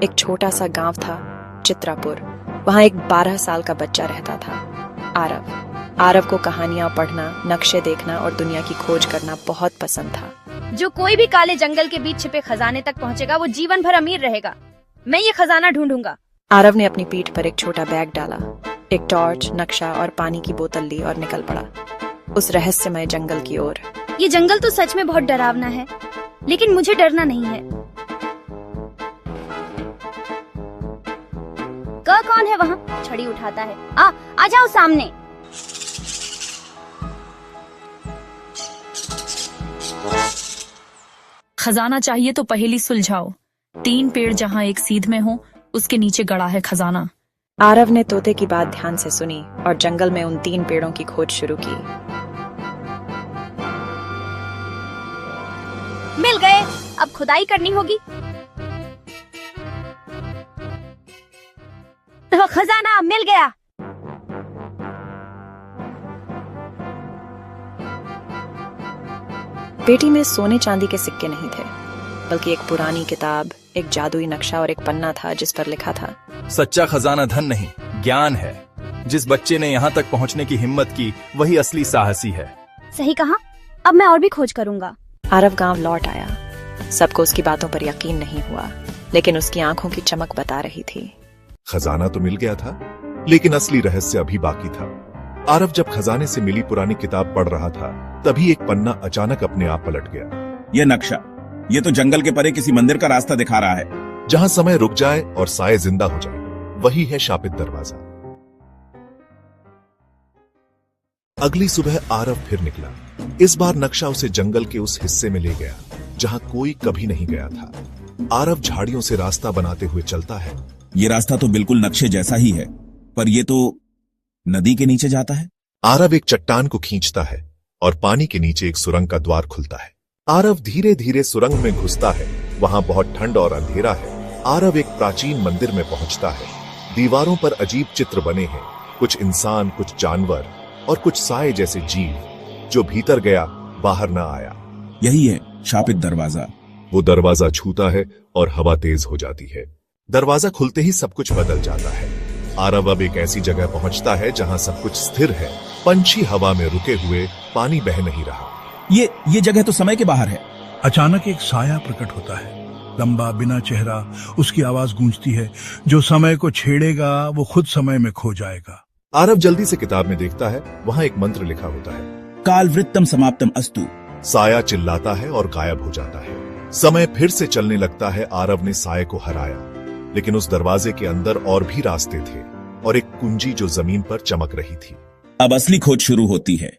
एक छोटा सा गांव था, चित्रापुर। वहां एक 12 साल का बच्चा रहता था, आरव। आरव को कहानियां पढ़ना, नक्शे देखना और दुनिया की खोज करना बहुत पसंद था। जो कोई भी काले जंगल के बीच छिपे खजाने तक पहुंचेगा वो जीवन भर अमीर रहेगा। मैं ये खजाना ढूंढूंगा। आरव ने अपनी पीठ पर एक छोटा बैग डाला, एक टॉर्च, नक्शा और पानी की बोतल ली और निकल पड़ा उस रहस्यमय जंगल की ओर। ये जंगल तो सच में बहुत डरावना है, लेकिन मुझे डरना नहीं है। कौन है वहाँ? छड़ी उठाता है। आ जाओ सामने। खजाना चाहिए तो पहेली सुलझाओ। 3 पेड़ जहाँ एक सीध में हो, उसके नीचे गड़ा है खजाना। आरव ने तोते की बात ध्यान से सुनी और जंगल में उन 3 पेड़ों की खोज शुरू की। मिल गए। अब खुदाई करनी होगी। खजाना मिल गया। पेटी में सोने चांदी के सिक्के नहीं थे, बल्कि एक पुरानी किताब, एक जादुई नक्शा और एक पन्ना था जिस पर लिखा था, सच्चा खजाना धन नहीं, ज्ञान है। जिस बच्चे ने यहाँ तक पहुँचने की हिम्मत की, वही असली साहसी है। सही कहा। अब मैं और भी खोज करूँगा। आरव गांव लौट आया। सबको उसकी बातों पर यकीन नहीं हुआ, लेकिन उसकी आंखों की चमक बता रही थी। खजाना तो मिल गया था, लेकिन असली रहस्य अभी बाकी था। आरव जब खजाने से मिली पुरानी किताब पढ़ रहा था, तभी एक पन्ना अचानक अपने आप पलट गया। ये नक्शा, ये तो जंगल के परे किसी मंदिर का रास्ता दिखा रहा है, जहाँ समय रुक जाए और साए जिंदा हो जाए। वही है शापित दरवाजा। अगली सुबह आरव फिर निकला। इस बार नक्शा उसे जंगल के उस हिस्से में ले गया जहाँ कोई कभी नहीं गया था। आरव झाड़ियों से रास्ता बनाते हुए चलता है। ये रास्ता तो बिल्कुल नक्शे जैसा ही है, पर ये तो नदी के नीचे जाता है। आरव एक चट्टान को खींचता है और पानी के नीचे एक सुरंग का द्वार खुलता है। आरव धीरे धीरे सुरंग में घुसता है। वहां बहुत ठंड और अंधेरा है। आरव एक प्राचीन मंदिर में पहुंचता है। दीवारों पर अजीब चित्र बने हैं, कुछ इंसान, कुछ जानवर और कुछ साए जैसे जीव। जो भीतर गया बाहर न आया। यही है शापित दरवाजा। वो दरवाजा छूता है और हवा तेज हो जाती है। दरवाजा खुलते ही सब कुछ बदल जाता है। आरव अब एक ऐसी जगह पहुंचता है जहां सब कुछ स्थिर है। पंछी हवा में रुके हुए, पानी बह नहीं रहा। ये जगह तो समय के बाहर है। अचानक एक साया प्रकट होता है, लंबा, बिना चेहरा। उसकी आवाज गूंजती है, जो समय को छेड़ेगा वो खुद समय में खो जाएगा। आरव जल्दी से किताब में देखता है, वहां एक मंत्र लिखा होता है, काल वृत्तम समाप्तम अस्तु। साया चिल्लाता है और गायब हो जाता है। समय फिर से चलने लगता है। आरव ने साये को हराया, लेकिन उस दरवाजे के अंदर और भी रास्ते थे और एक कुंजी जो जमीन पर चमक रही थी। अब असली खोज शुरू होती है।